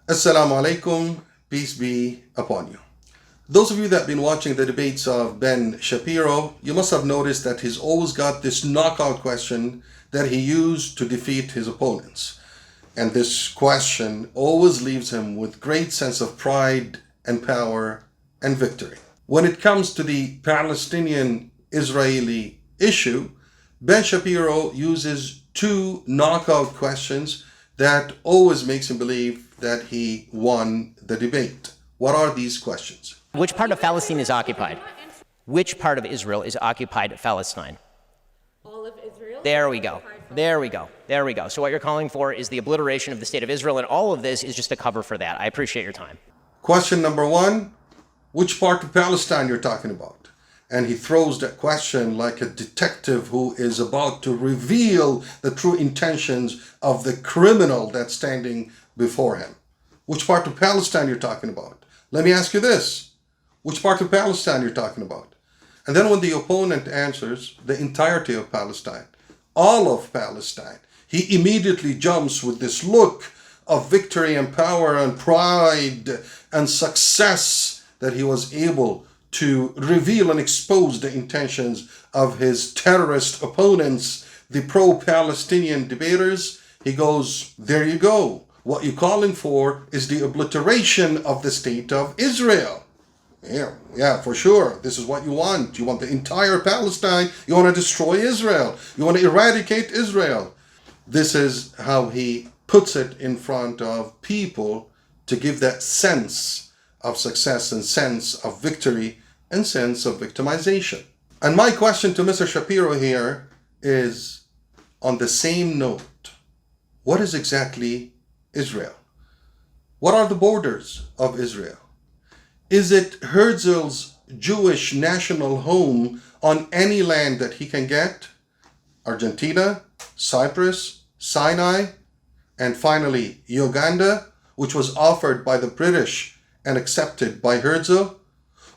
Assalamu alaikum, peace be upon you. Those of you that have been watching the debates of Ben Shapiro, you must have noticed that he's always got this knockout question that he used to defeat his opponents. And this question always leaves him with great sense of pride and power and victory. When it comes to the Palestinian-Israeli issue, Ben Shapiro uses two knockout questions that always makes him believe that he won the debate. What are these questions? Which part of Palestine is occupied? Which part of Israel is occupied Palestine? All of Israel? There we go. There we go. There we go. So what you're calling for is the obliteration of the state of Israel, and all of this is just a cover for that. I appreciate your time. Question number one, which part of Palestine you're talking about? And he throws that question like a detective who is about to reveal the true intentions of the criminal that's standing before him. Which part of Palestine you're talking about? Let me ask you this. Which part of Palestine you're talking about? And then when the opponent answers the entirety of Palestine, all of Palestine, he immediately jumps with this look of victory and power and pride and success that he was able to reveal and expose the intentions of his terrorist opponents, the pro-Palestinian debaters. He goes, there you go. What you're calling for is the obliteration of the state of Israel. Yeah, for sure. This is what you want. You want the entire Palestine. You want to destroy Israel. You want to eradicate Israel. This is how he puts it in front of people to give that sense of success and sense of victory and sense of victimization. And my question to Mr. Shapiro here is on the same note. What is exactly Israel? What are the borders of Israel? Is it Herzl's Jewish national home on any land that he can get? Argentina, Cyprus, Sinai, and finally Uganda, which was offered by the British and accepted by Herzl?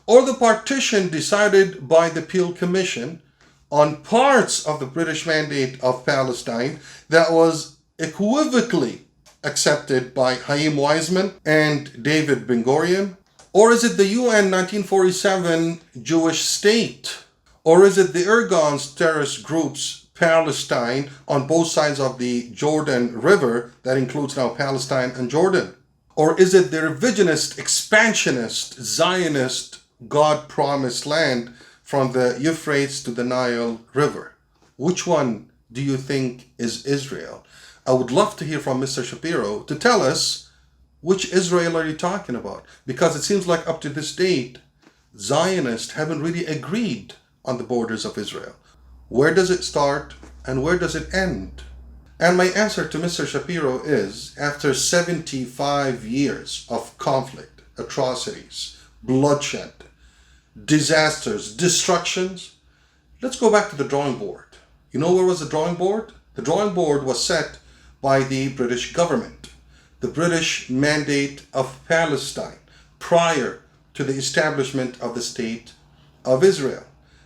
Or the partition decided by the Peel Commission on parts of the British Mandate of Palestine that was equivocally accepted by Chaim Weizmann and David Ben-Gurion? Or is it the UN 1947 Jewish state? Or is it the Erdogan's terrorist groups Palestine on both sides of the Jordan River that includes now Palestine and Jordan? Or is it the revisionist, expansionist, Zionist, God-promised land from the Euphrates to the Nile River? Which one do you think is Israel? I would love to hear from Mr. Shapiro to tell us which Israel are you talking about? Because it seems like up to this date, Zionists haven't really agreed on the borders of Israel. Where does it start and where does it end? And my answer to Mr. Shapiro is, after 75 years of conflict, atrocities, bloodshed, disasters, destructions, let's go back to the drawing board. You know where was the drawing board? The drawing board was set by the British government, the British Mandate of Palestine, prior to the establishment of the State of Israel.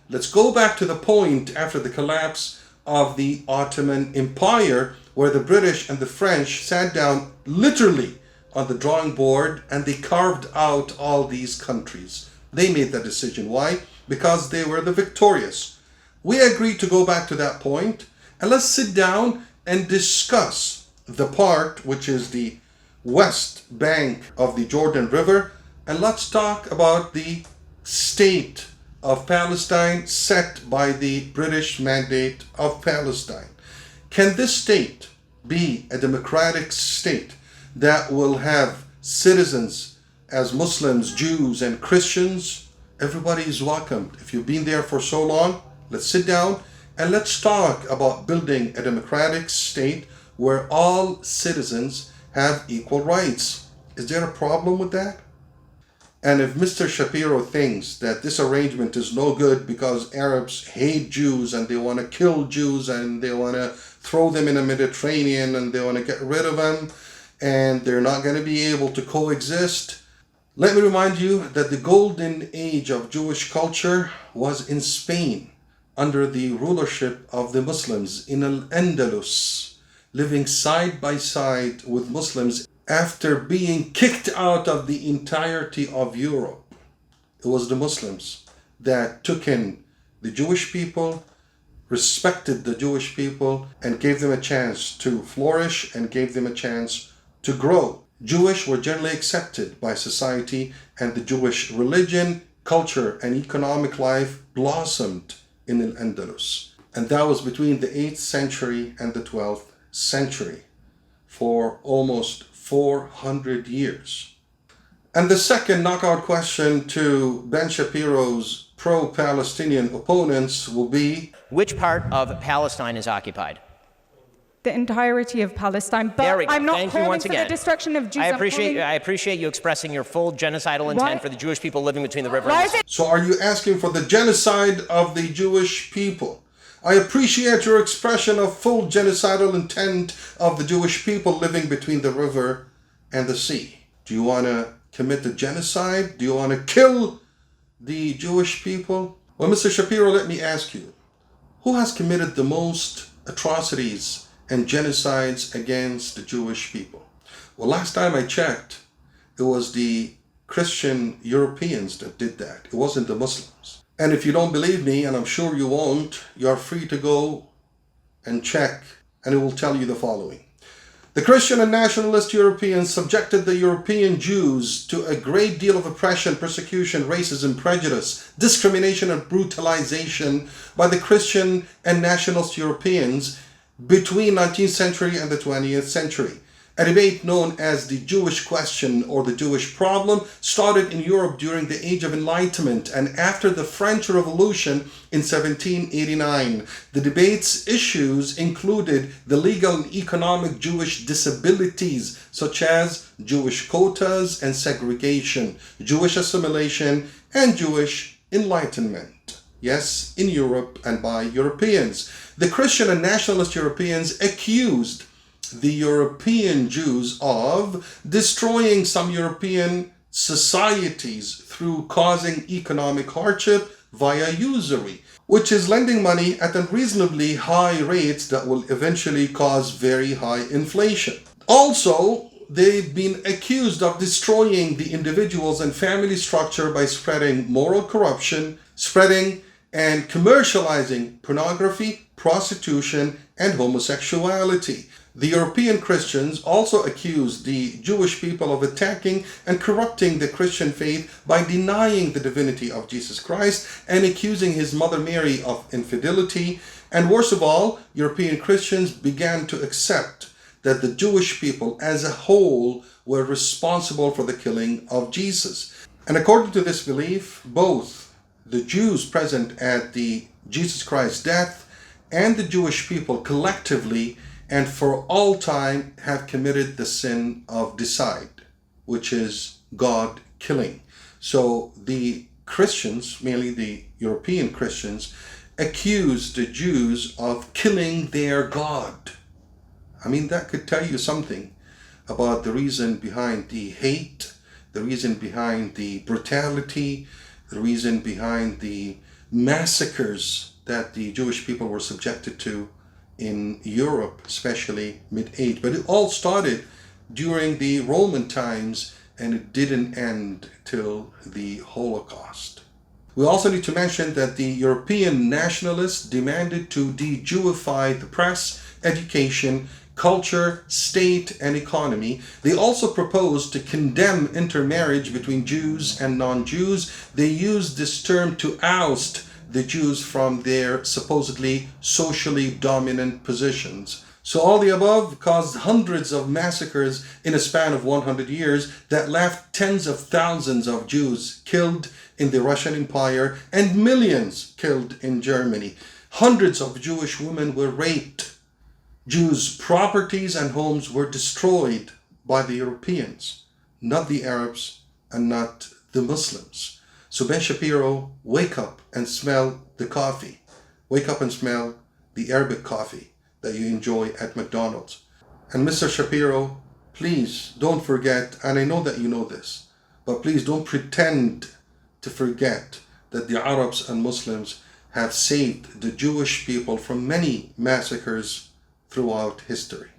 Let's go back to the point after the collapse of the Ottoman Empire, where the British and the French sat down literally on the drawing board and they carved out all these countries. They made that decision. Why? Because they were the victorious. We agreed to go back to that point and let's sit down and discuss the part which is the west bank of the Jordan River, and let's talk about the state of Palestine set by the British Mandate of Palestine. Can this state be a democratic state that will have citizens as Muslims, Jews, and Christians? Everybody is welcomed. If you've been there for so long, let's sit down and let's talk about building a democratic state where all citizens have equal rights. Is there a problem with that? And if Mr. Shapiro thinks that this arrangement is no good because Arabs hate Jews and they want to kill Jews and they want to throw them in the Mediterranean and they want to get rid of them and they're not going to be able to coexist, let me remind you that the golden age of Jewish culture was in Spain under the rulership of the Muslims in Al-Andalus, living side by side with Muslims after being kicked out of the entirety of Europe, it was the Muslims that took in the Jewish people, respected the Jewish people, and gave them a chance to flourish and gave them a chance to grow. Jewish were generally accepted by society, and the Jewish religion, culture, and economic life blossomed in Al-Andalus. And that was between the 8th century and the 12th century for almost 400 years. And the second knockout question to Ben Shapiro's pro-Palestinian opponents will be, which part of Palestine is occupied? The entirety of Palestine. But There we go. I'm not Thank you calling once for again. the destruction of Jews. I appreciate you expressing your full genocidal intent for the Jewish people living between the river Why and the is it? so are you asking for the genocide of the Jewish people? I appreciate your expression of full genocidal intent of the Jewish people living between the river and the sea. Do you want to commit the genocide? Do you want to kill the Jewish people? Well, Mr. Shapiro, let me ask you, who has committed the most atrocities and genocides against the Jewish people? Well, last time I checked, it was the Christian Europeans that did that. It wasn't the Muslims. And if you don't believe me, and I'm sure you won't, you're free to go and check, and it will tell you the following. The Christian and nationalist Europeans subjected the European Jews to a great deal of oppression, persecution, racism, prejudice, discrimination, and brutalization by the Christian and nationalist Europeans between 19th century and the 20th century. A debate known as the Jewish question or the Jewish problem started in Europe during the Age of Enlightenment and after the French Revolution in 1789. The debate's issues included the legal and economic Jewish disabilities such as Jewish quotas and segregation, Jewish assimilation, and Jewish enlightenment. Yes, in Europe and by Europeans. The Christian and nationalist Europeans accused the European Jews of destroying some European societies through causing economic hardship via usury, which is lending money at unreasonably high rates that will eventually cause very high inflation. Also, they've been accused of destroying the individuals and family structure by spreading moral corruption, spreading and commercializing pornography, prostitution, and homosexuality. The European Christians also accused the Jewish people of attacking and corrupting the Christian faith by denying the divinity of Jesus Christ and accusing his mother Mary of infidelity. And worst of all, European Christians began to accept that the Jewish people as a whole were responsible for the killing of Jesus. And according to this belief, both the Jews present at the Jesus Christ death and the Jewish people collectively and for all time have committed the sin of decide, which is God killing. So the Christians, mainly the European Christians, accused the Jews of killing their God. I mean, that could tell you something about the reason behind the hate, the reason behind the brutality, the reason behind the massacres that the Jewish people were subjected to in Europe, especially mid-age. But it all started during the Roman times and it didn't end till the Holocaust. We also need to mention that the European nationalists demanded to de-Jewify the press, education, culture, state, and economy. They also proposed to condemn intermarriage between Jews and non-Jews. They used this term to oust the Jews from their supposedly socially dominant positions. So all the above caused hundreds of massacres in a span of 100 years that left tens of thousands of Jews killed in the Russian Empire and millions killed in Germany. Hundreds of Jewish women were raped. Jews' properties and homes were destroyed by the Europeans, not the Arabs and not the Muslims. So Ben Shapiro, wake up and smell the coffee. Wake up and smell the Arabic coffee that you enjoy at McDonald's. And Mr. Shapiro, please don't forget, and I know that you know this, but please don't pretend to forget that the Arabs and Muslims have saved the Jewish people from many massacres throughout history.